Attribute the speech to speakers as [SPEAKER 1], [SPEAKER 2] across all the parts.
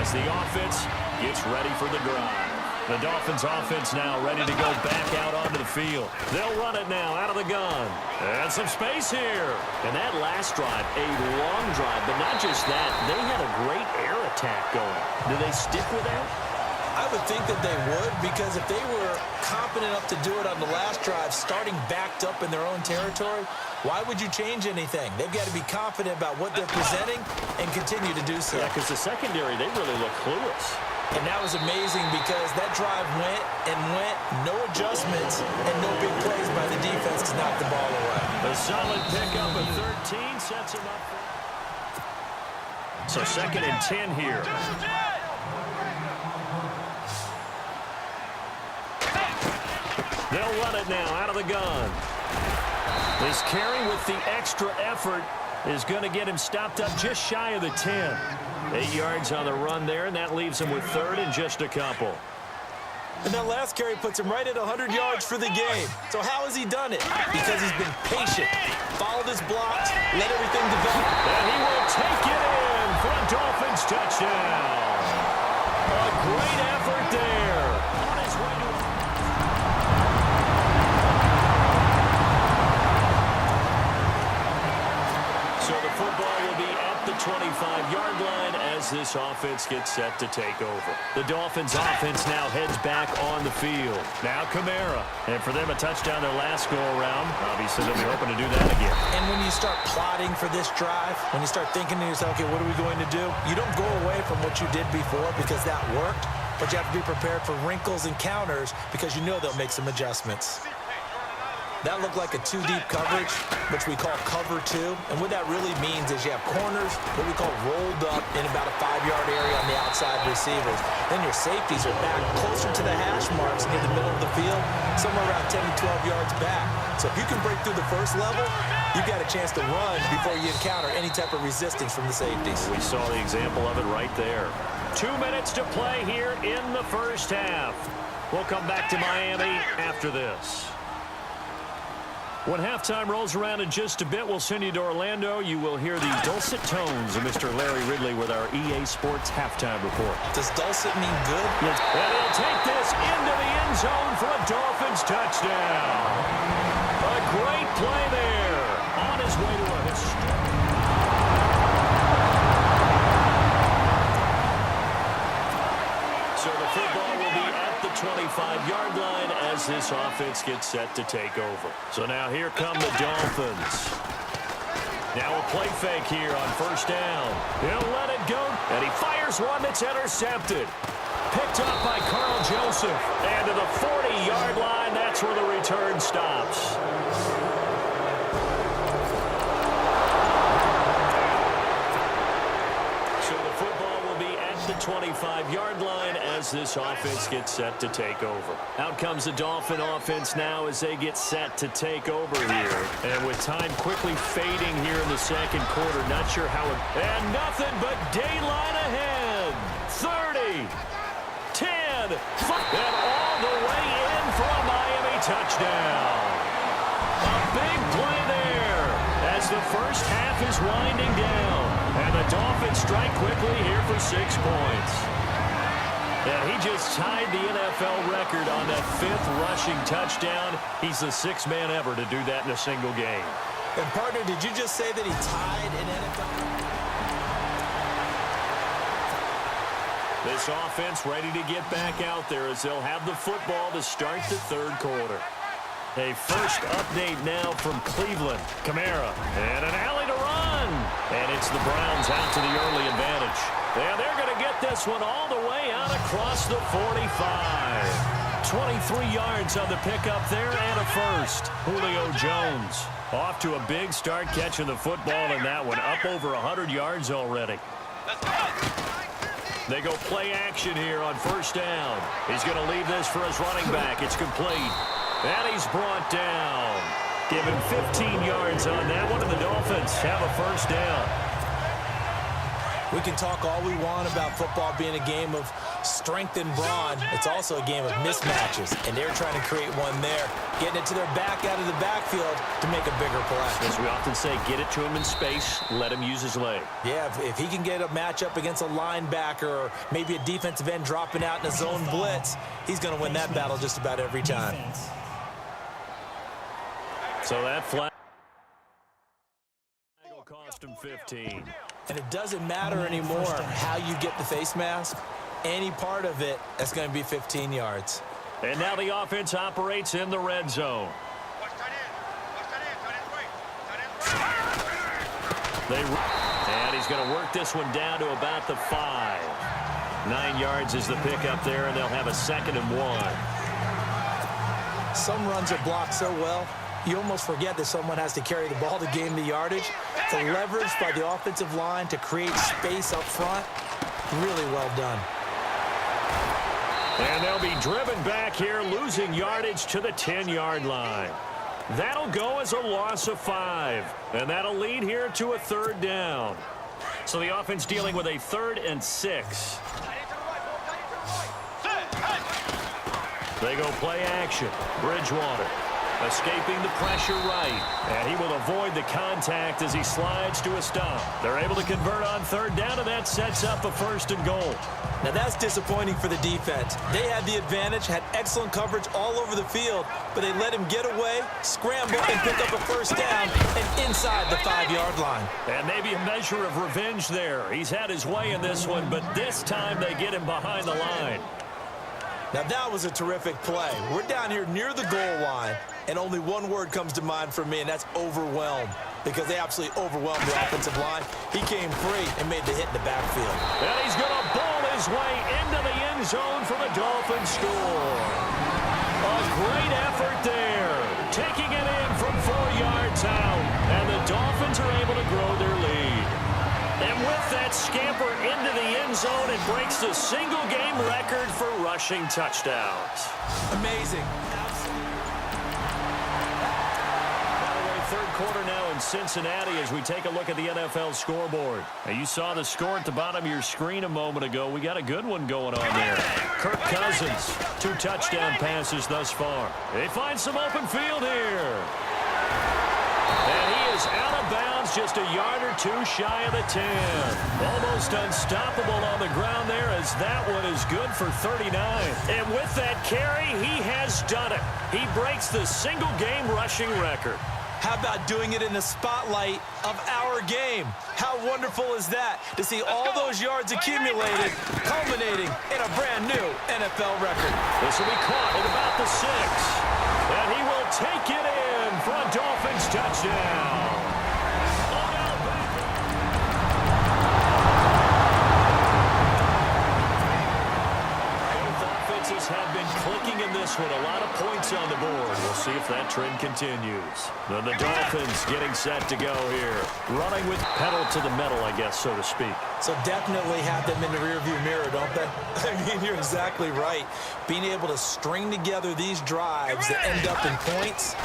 [SPEAKER 1] as the offense gets ready for the drive. The Dolphins offense now ready to go back out onto the field. They'll run it now out of the gun. And some space here. And that last drive, a long drive, but not just that. They had a great air attack going. Do they stick with that?
[SPEAKER 2] I would think that they would, because if they were confident enough to do it on the last drive, starting backed up in their own territory, why would you change anything? They've got to be confident about what they're presenting and continue to do so.
[SPEAKER 1] Yeah, because the secondary, they really look clueless.
[SPEAKER 2] And that was amazing because that drive went and went, no adjustments, and no big plays by the defense to knock the ball away.
[SPEAKER 1] A solid pickup of 13 sets him up. So 2nd and 10 here. They'll run it now out of the gun. This carry with the extra effort is going to get him stopped up just shy of the 10. 8 yards on the run there, and that leaves him with 3rd and just a couple.
[SPEAKER 2] And that last carry puts him right at 100 yards for the game. So how has he done it? Because he's been patient, followed his blocks, let everything develop.
[SPEAKER 1] And he will take it in for a Dolphins touchdown. A great effort there. On his way to... So the football will be at the 25-yard line as this offense gets set to take over. The Dolphins offense now heads back on the field. Now Kamara. And for them, a touchdown their last go-around. Obviously, they'll be hoping to do that again.
[SPEAKER 2] And when you start plotting for this drive, when you start thinking to yourself, okay, what are we going to do? You don't go away from what you did before because that worked, but you have to be prepared for wrinkles and counters because you know they'll make some adjustments. That looked like a two-deep coverage, which we call cover two. And what that really means is you have corners, what we call rolled up in about a 5-yard area on the outside receivers. Then your safeties are back closer to the hash marks near the middle of the field, somewhere around 10 to 12 yards back. So if you can break through the first level, you've got a chance to run before you encounter any type of resistance from the safeties.
[SPEAKER 1] We saw the example of it right there. 2 minutes to play here in the first half. We'll come back to Miami after this. When halftime rolls around in just a bit, we'll send you to Orlando. You will hear the dulcet tones of Mr. Larry Ridley with our EA Sports halftime report.
[SPEAKER 2] Does dulcet mean good?
[SPEAKER 1] Yes. And he'll take this into the end zone for a Dolphins touchdown. A great play there on his way to a historic. So the football will be at the 25-yard line as this offense gets set to take over. So now here come the Dolphins. Now a play fake here on first down. He'll let it go, and he fires one that's intercepted. Picked up by Carl Joseph. And to the 40-yard line, that's where the return stops. So the football will be at the 25-yard line as this offense gets set to take over. Out comes the Dolphin offense now as they get set to take over here. And with time quickly fading here in the second quarter, not sure how it... And nothing but daylight ahead. 30, 10, 5, and all the way in for a Miami touchdown. A big play there as the first half is winding down. And the Dolphins strike quickly here for 6 points. And he just tied the NFL record on that 5th rushing touchdown. He's the 6th man ever to do that in a single game.
[SPEAKER 2] And, partner, did you just say that he tied an NFL?
[SPEAKER 1] This offense ready to get back out there as they'll have the football to start the third quarter. A first update now from Cleveland. Kamara, and an alley to run. And it's the Browns out to the early advantage. And they're going to get this one all the way out across the 45. 23 yards on the pickup there and a first. Julio Jones off to a big start catching the football in that one. Up over 100 yards already. They go play action here on first down. He's going to leave this for his running back. It's complete. And he's brought down. Give him 15 yards on that one, and the Dolphins have a first down.
[SPEAKER 2] We can talk all we want about football being a game of strength and brawn. It's also a game of mismatches, and they're trying to create one there, getting it to their back out of the backfield to make a bigger play.
[SPEAKER 1] As we often say, get it to him in space, let him use his leg.
[SPEAKER 2] Yeah, if he can get a matchup against a linebacker or maybe a defensive end dropping out in a zone blitz, he's going to win that battle just about every time.
[SPEAKER 1] So that flag will cost him 15.
[SPEAKER 2] And it doesn't matter anymore how you get the face mask. Any part of it, that's going to be 15 yards.
[SPEAKER 1] And now the offense operates in the red zone. And he's going to work this one down to about the 5. 9 yards is the pickup there, and they'll have a 2nd and 1.
[SPEAKER 2] Some runs are blocked so well, you almost forget that someone has to carry the ball to gain the yardage. The leverage by the offensive line to create space up front, really well done.
[SPEAKER 1] And they'll be driven back here, losing yardage to the 10-yard line. That'll go as a loss of 5. And that'll lead here to a 3rd down. So the offense dealing with a 3rd and 6. They go play action. Bridgewater escaping the pressure right. And he will avoid the contact as he slides to a stop. They're able to convert on 3rd down, and that sets up a 1st and goal.
[SPEAKER 2] Now that's disappointing for the defense. They had the advantage, had excellent coverage all over the field, but they let him get away, scramble, and pick up a 1st down and inside the 5-yard line.
[SPEAKER 1] And maybe a measure of revenge there. He's had his way in this one, but this time they get him behind the line.
[SPEAKER 2] Now that was a terrific play. We're down here near the goal line, and only one word comes to mind for me, and that's overwhelmed, because they absolutely overwhelmed the offensive line. He came free and made the hit in the backfield.
[SPEAKER 1] And he's going to bowl his way into the end zone for the Dolphins score. A great effort there, taking it in from 4 yards out, and the Dolphins are able to grow their lead. And with that scamper into the end zone, it breaks the single-game record for rushing touchdowns.
[SPEAKER 2] Amazing.
[SPEAKER 1] By the way, 3rd quarter now in Cincinnati as we take a look at the NFL scoreboard. Now, you saw the score at the bottom of your screen a moment ago. We got a good one going on there. Kirk Cousins, 2 touchdown passes thus far. They find some open field here. And he is out of bounds, just a yard or 2 shy of the 10. Almost unstoppable on the ground there, as that one is good for 39. And with that carry, he has done it. He breaks the single-game rushing record.
[SPEAKER 2] How about doing it in the spotlight of our game? How wonderful is that to see all those yards accumulated, culminating in a brand new NFL record.
[SPEAKER 1] This will be caught at about the 6. And he will take it in for a Dolphins touchdown. Both offenses have been clicking in this one. A lot of points on the board. We'll see if that trend continues. Then the Dolphins getting set to go here. Running with pedal to the metal, I guess, so to speak.
[SPEAKER 2] So definitely have them in the rearview mirror, don't they? I mean, you're exactly right. Being able to string together these drives that end up in points,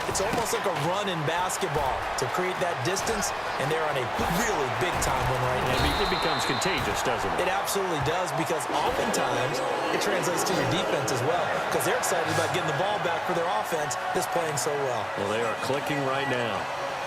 [SPEAKER 2] it's almost like a run in basketball to create that distance, and they're on a really big-time one right now.
[SPEAKER 1] It becomes contagious, doesn't it?
[SPEAKER 2] It absolutely does, because oftentimes it translates to your defense as well, because they're excited about getting the ball back for their offense that's playing so well.
[SPEAKER 1] Well, they are clicking right now.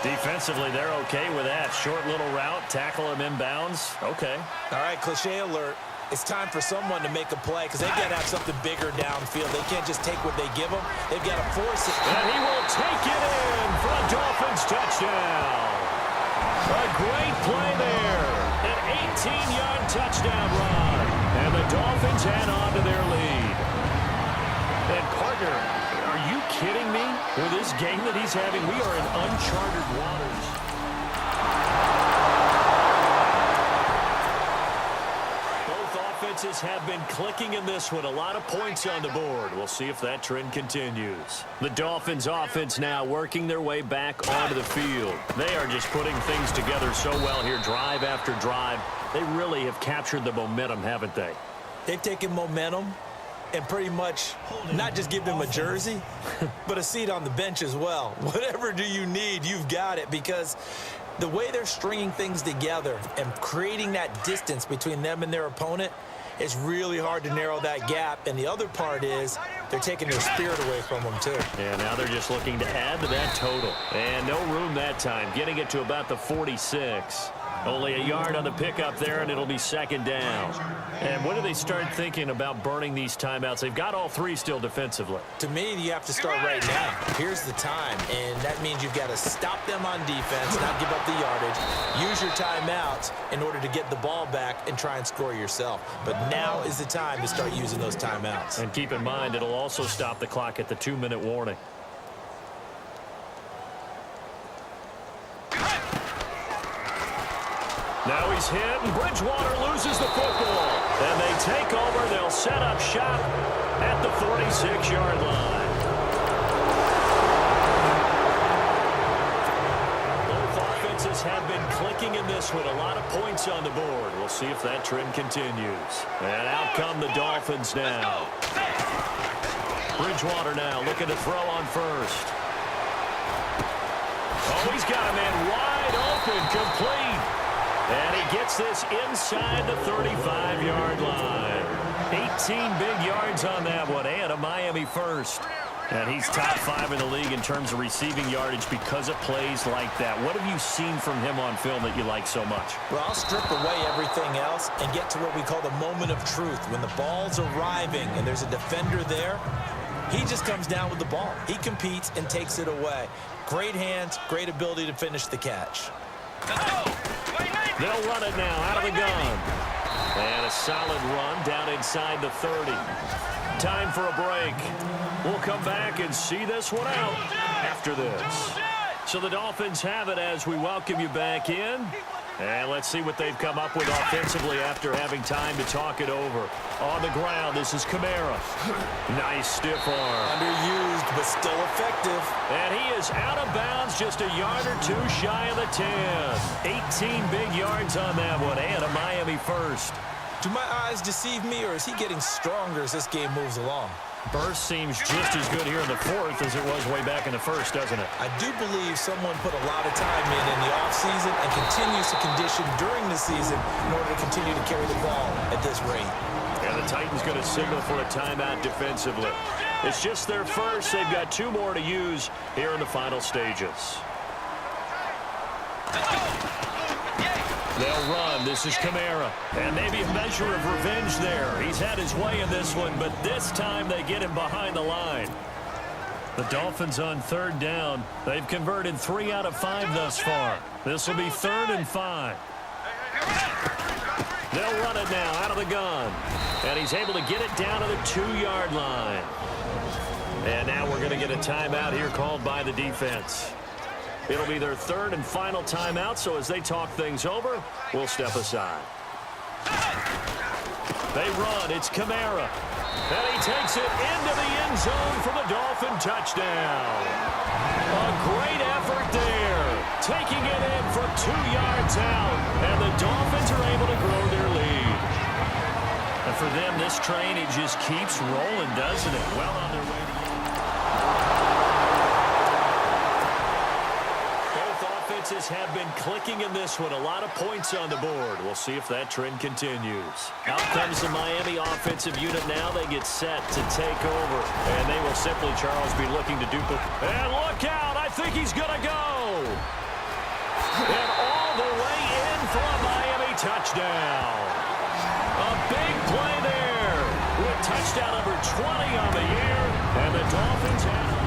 [SPEAKER 1] Defensively, they're okay with that. Short little route, tackle him inbounds. Okay.
[SPEAKER 2] All right, cliche alert. It's time for someone to make a play, because they've got to have something bigger downfield. They can't just take what they give them. They've got to force it.
[SPEAKER 1] And he will take it in for a Dolphins touchdown. A great play there. An 18-yard touchdown run. And the Dolphins add on to their lead. And, partner, are you kidding me? With this game that he's having, we are in uncharted waters. Offenses have been clicking in this one. A lot of points on the board. We'll see if that trend continues. The Dolphins offense now working their way back onto the field. They are just putting things together so well here, drive after drive. They really have captured the momentum, haven't they?
[SPEAKER 2] They've taken momentum and pretty much not just give them a jersey, but a seat on the bench as well. Whatever do you need, you've got it, because the way they're stringing things together and creating that distance between them and their opponent, it's really hard to narrow that gap. And the other part is they're taking their spirit away from them, too.
[SPEAKER 1] Yeah, now they're just looking to add to that total. And no room that time, getting it to about the 46. Only a yard on the pickup there, and it'll be second down. And when do they start thinking about burning these timeouts? They've got all three still defensively.
[SPEAKER 2] To me, you have to start right now. Here's the time, and that means you've got to stop them on defense, not give up the yardage, use your timeouts in order to get the ball back and try and score yourself. But now is the time to start using those timeouts.
[SPEAKER 1] And keep in mind, it'll also stop the clock at the 2-minute warning. Now he's hit, and Bridgewater loses the football. And they take over. They'll set up shop at the 46-yard line. Both offenses have been clicking in this one. A lot of points on the board. We'll see if that trend continues. And out come the Dolphins now. Bridgewater now looking to throw on first. Oh, he's got a man wide open, complete. And he gets this inside the 35-yard line. 18 big yards on that one, and a Miami first. And he's top 5 in the league in terms of receiving yardage because of plays like that. What have you seen from him on film that you like so much?
[SPEAKER 2] Well, I'll strip away everything else and get to what we call the moment of truth. When the ball's arriving and there's a defender there, he just comes down with the ball. He competes and takes it away. Great hands, great ability to finish the catch.
[SPEAKER 1] They'll run it now out of the gun. And a solid run down inside the 30. Time for a break. We'll come back and see this one out after this. So the Dolphins have it as we welcome you back in. And let's see what they've come up with offensively after having time to talk it over. On the ground, this is Kamara. Nice stiff arm.
[SPEAKER 2] Underused, but still effective.
[SPEAKER 1] And he is out of bounds, just a yard or two shy of the 10. 18 big yards on that one, and a Miami first.
[SPEAKER 2] Do my eyes deceive me, or is he getting stronger as this game moves along?
[SPEAKER 1] Burst seems just as good here in the fourth as it was way back in the first, doesn't it?
[SPEAKER 2] I do believe someone put a lot of time in the offseason and continues to condition during the season in order to continue to carry the ball at this rate.
[SPEAKER 1] And the Titans going to signal for a timeout defensively. It's just their first. They've got 2 more to use here in the final stages. They'll run. This is Kamara. And maybe a measure of revenge there. He's had his way in this one, but this time they get him behind the line. The Dolphins on 3rd down. They've converted 3 out of 5 thus far. This will be 3rd and 5. They'll run it now out of the gun. And he's able to get it down to the 2-yard line. And now we're going to get a timeout here called by the defense. It'll be their 3rd and final timeout, so as they talk things over, we'll step aside. They run. It's Kamara. And he takes it into the end zone for the Dolphin touchdown. A great effort there. Taking it in from 2 yards out. And the Dolphins are able to grow their lead. And for them, this train, it just keeps rolling, doesn't it? Well on their way to have been clicking in this one. A lot of points on the board. We'll see if that trend continues. Out comes the Miami offensive unit now. They get set to take over. And they will simply, Charles, be looking to duplicate. And look out. I think he's going to go. And all the way in for a Miami touchdown. A big play there. With touchdown number 20 on the year. And the Dolphins have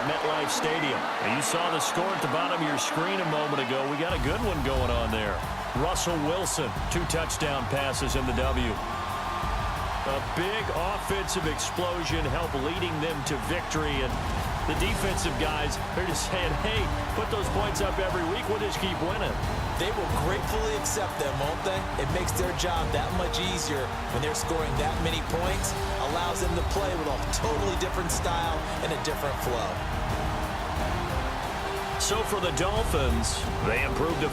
[SPEAKER 1] MetLife Stadium. And you saw the score at the bottom of your screen a moment ago. We got a good one going on there. Russell Wilson, 2 touchdown passes in the W. A big offensive explosion helped leading them to victory. And the defensive guys, they're just saying, hey, put those points up every week. We'll just keep winning.
[SPEAKER 2] They will gratefully accept them, won't they? It makes their job that much easier when they're scoring that many points. Allows them to play with a totally different style and a different flow.
[SPEAKER 1] So for the Dolphins, they improved to